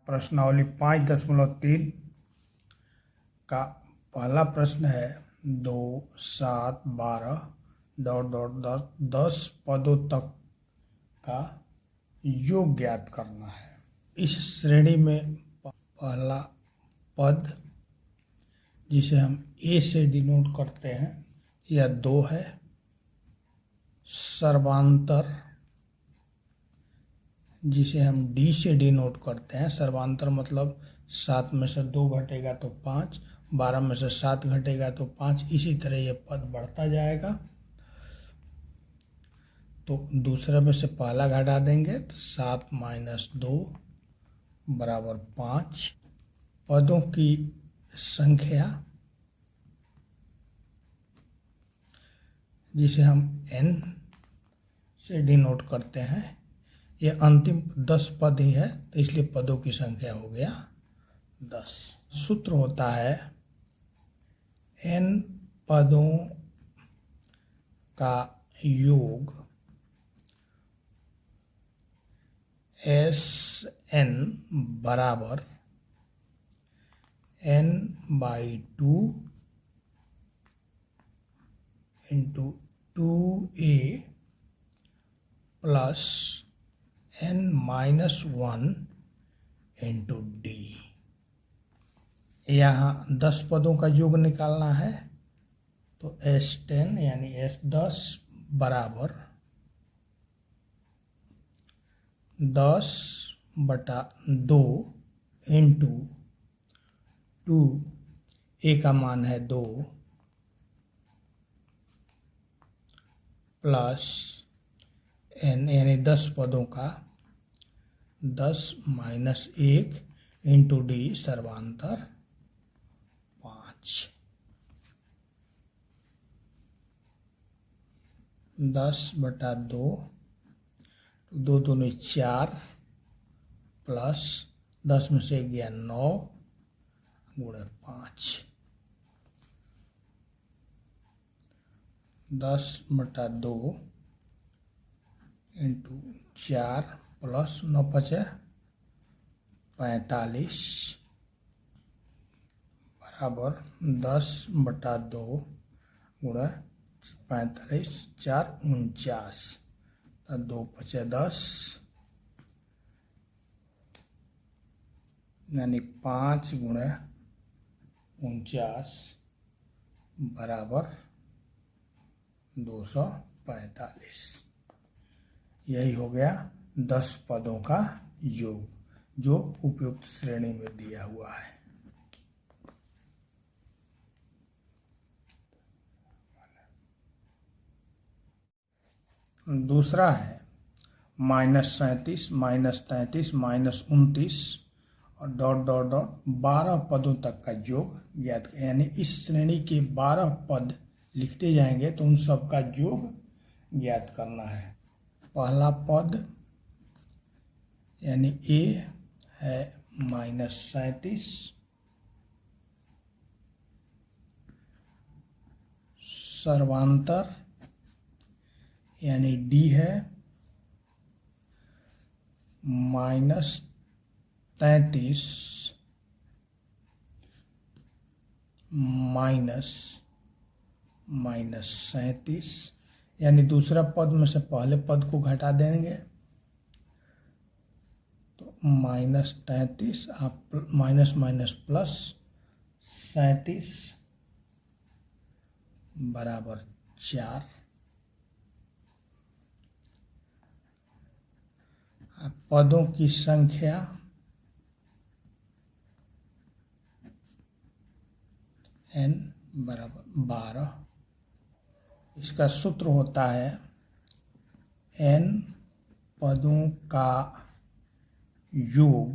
प्रश्नावली 5.3 का पहला प्रश्न है 2, 7, 12 ... 10 पदों तक का योग ज्ञात करना है। इस श्रेणी में पहला पद जिसे हम ए से डिनोट करते हैं यह 2 है। सर्वांतर जिसे हम डी से डिनोट करते हैं, सर्वांतर मतलब 7 में से 2 घटेगा तो 5, 12 में से 7 घटेगा तो 5, इसी तरह ये पद बढ़ता जाएगा। तो दूसरे में से पहला घटा देंगे तो 7 - 2 बराबर 5। पदों की संख्या जिसे हम n से डिनोट करते हैं, ये अंतिम 10 पद ही है तो इसलिए पदों की संख्या हो गया 10। सूत्र होता है n पदों का योग Sn बराबर n/2 × 2a plus n-1 × d। यहाँ 10 पदों का योग निकालना है तो S10 यानी S10 बराबर 10/2 × 2, a का मान है 2 प्लस n यानी 10 पदों का 10 - 1 × d सर्वांतर 5। 10/2 2 दूनी 4 प्लस 10 में से 1 गया 9 × 5। 10/2 × 4 प्लस 9 × 5 = 45 बराबर 10/2 × 45 4 49 2 × 5 = 10 यानी 5 × 49 बराबर 245। यही हो गया 10 पदों का योग जो उपयुक्त श्रेणी में दिया हुआ है। दूसरा है -37 -33 -29 और ... 12 पदों तक का योग ज्ञात, यानी इस श्रेणी के 12 पद लिखते जाएंगे तो उन सब का योग ज्ञात करना है। पहला पद यानी ए है -37, सर्वांतर यानी डी है -33 -37 यानी दूसरा पद में से पहले पद को घटा देंगे तो -33 आप माइनस प्लस 37 बराबर 4। पदों की संख्या n बराबर 12। इसका सूत्र होता है n पदों का योग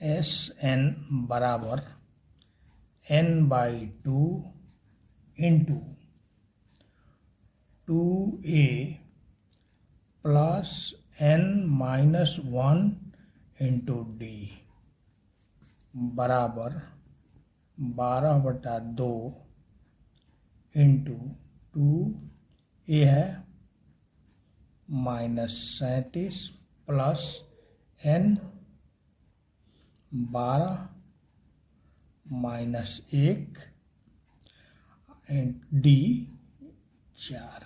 Sn बराबर n/2 × 2a plus n-1 × d बराबर 12/2 × 2 a है -37 plus n 12 minus 1 and D 4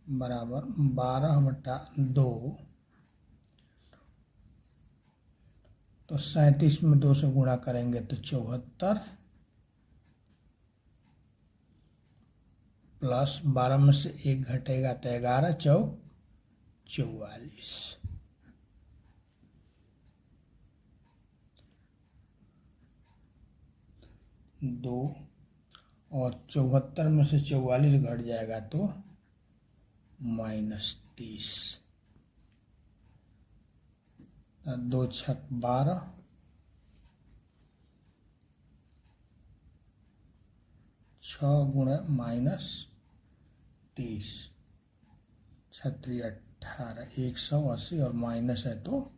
बराबर 12/2। तो 37 में 2 से गुणा करेंगे तो 74 प्लस 12 में से 1 घटेगा तो 11 चौक 44। 2 और 74 में से 44 घट जाएगा तो -30। 2 छक 12, 6 गुणे -30, 36 18, 180 और माइनस है तो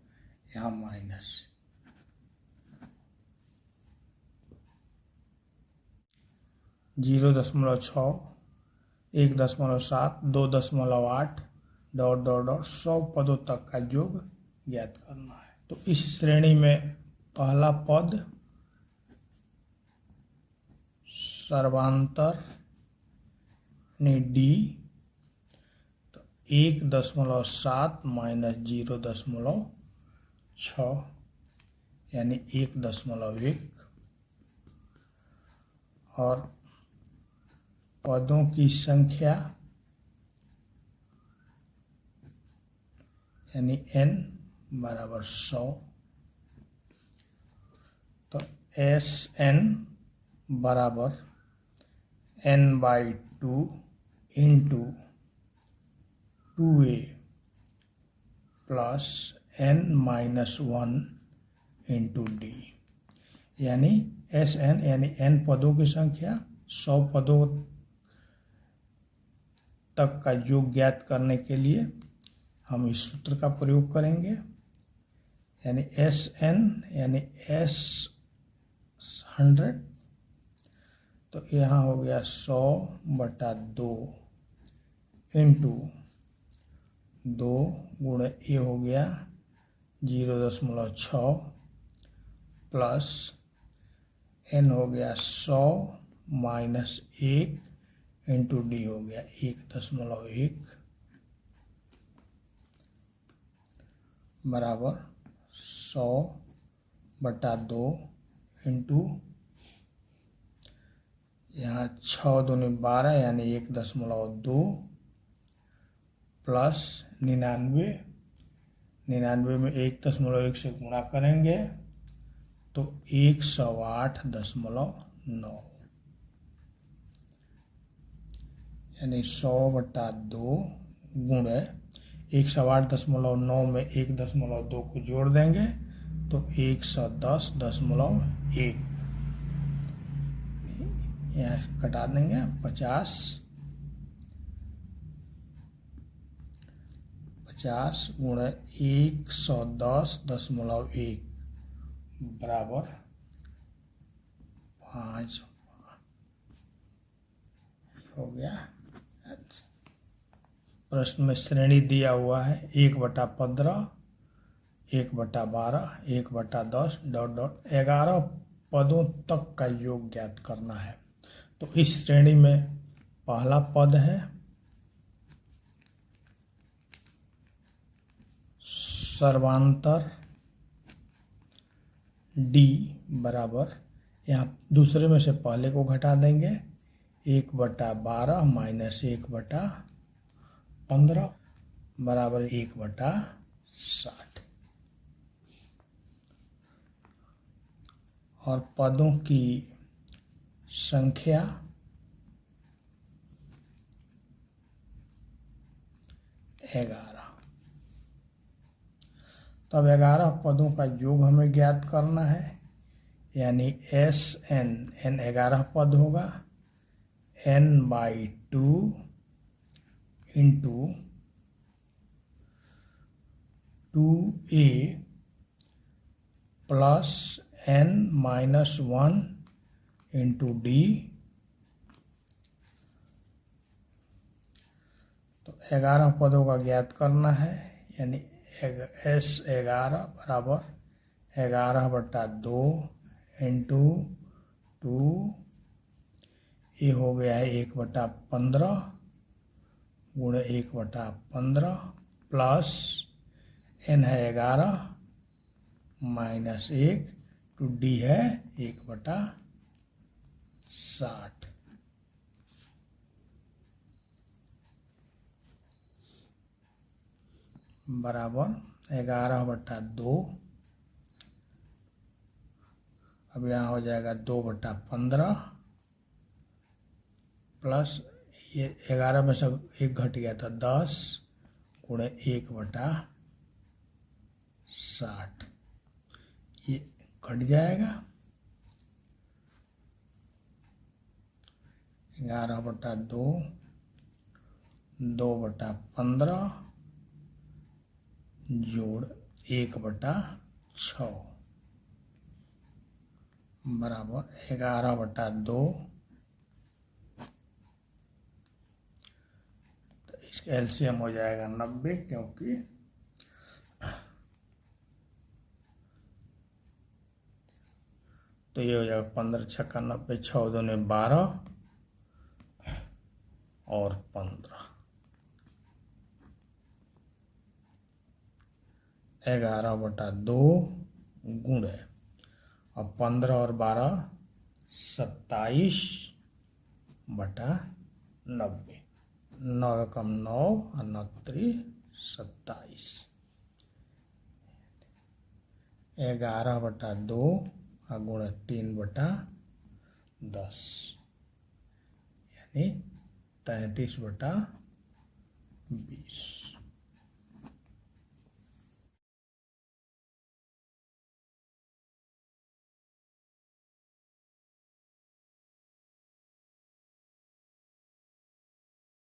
यहाँ माइनस। 0.6, 1.7, 2.8 ... 100 पदों तक का योग ज्ञात करना है। तो इस श्रेणी में पहला पद सर्वांतर डी, तो 1.7 माइनस 0.6 यानी 1.1। और पदों की संख्या यानी n बराबर 100। तो Sn बराबर n/2 into 2a plus n-1 into D, यानी Sn यानी n पदों की संख्या 100 पदों तक का योग ज्ञात करने के लिए हम इस सूत्र का प्रयोग करेंगे। यानी Sn यानी S100, तो यहाँ हो गया 100/2 इंटू 2 गुणे ए हो गया 0.6 प्लस n हो गया 100 माइनस 1 इंटू डी हो गया 1.1 बराबर 100/2 इंटू यहाँ 6 दूनी 12 यानी 1.2 प्लस 99 में 1.1 से गुणा करेंगे तो 108.9 यानी 100/2 गुणे 108.9 में 1.2 को जोड़ देंगे तो 110.1 यहाँ कटा देंगे 50 गुणे 110.1 बराबर 5 हो गया। प्रश्न में श्रेणी दिया हुआ है 1/15, 1/12, 1/10 ... 11 पदों तक का योग ज्ञात करना है। तो इस श्रेणी में पहला पद है सर्वांतर डी बराबर, यहाँ दूसरे में से पहले को घटा देंगे 1/12 माइनस 1/15 बराबर 1/60। और पदों की संख्या ग्यारह। तब 11 पदों का योग हमें ज्ञात करना है। यानी Sn 11 पद होगा n/2 into 2a plus n-1 into D. तो 11 पदों का ज्ञात करना है। यानी एस 11 बराबर 11/2 इंटू 2, ये हो गया है 1/15 गुणे 1/15 प्लस n है 11 -1 टू डी है 1/60 बराबर 11/2। अब यहाँ हो जाएगा 2/15 प्लस ये 11 में सब 1 घट गया था 10 गुणे 1/60, ये घट जाएगा 11/2 2/15 जोड़ 1/6 बराबर 11/2। तो इसका एलसीएम हो जाएगा 90, क्योंकि तो ये हो जाएगा 15 छक्का 90, 6 दूने 12 और 15, 11/2 गुणे और 15 और 12 27/90, 9 कम 9 और 9 3 27, 11/2 और गुणे 3/10 यानी 33/20।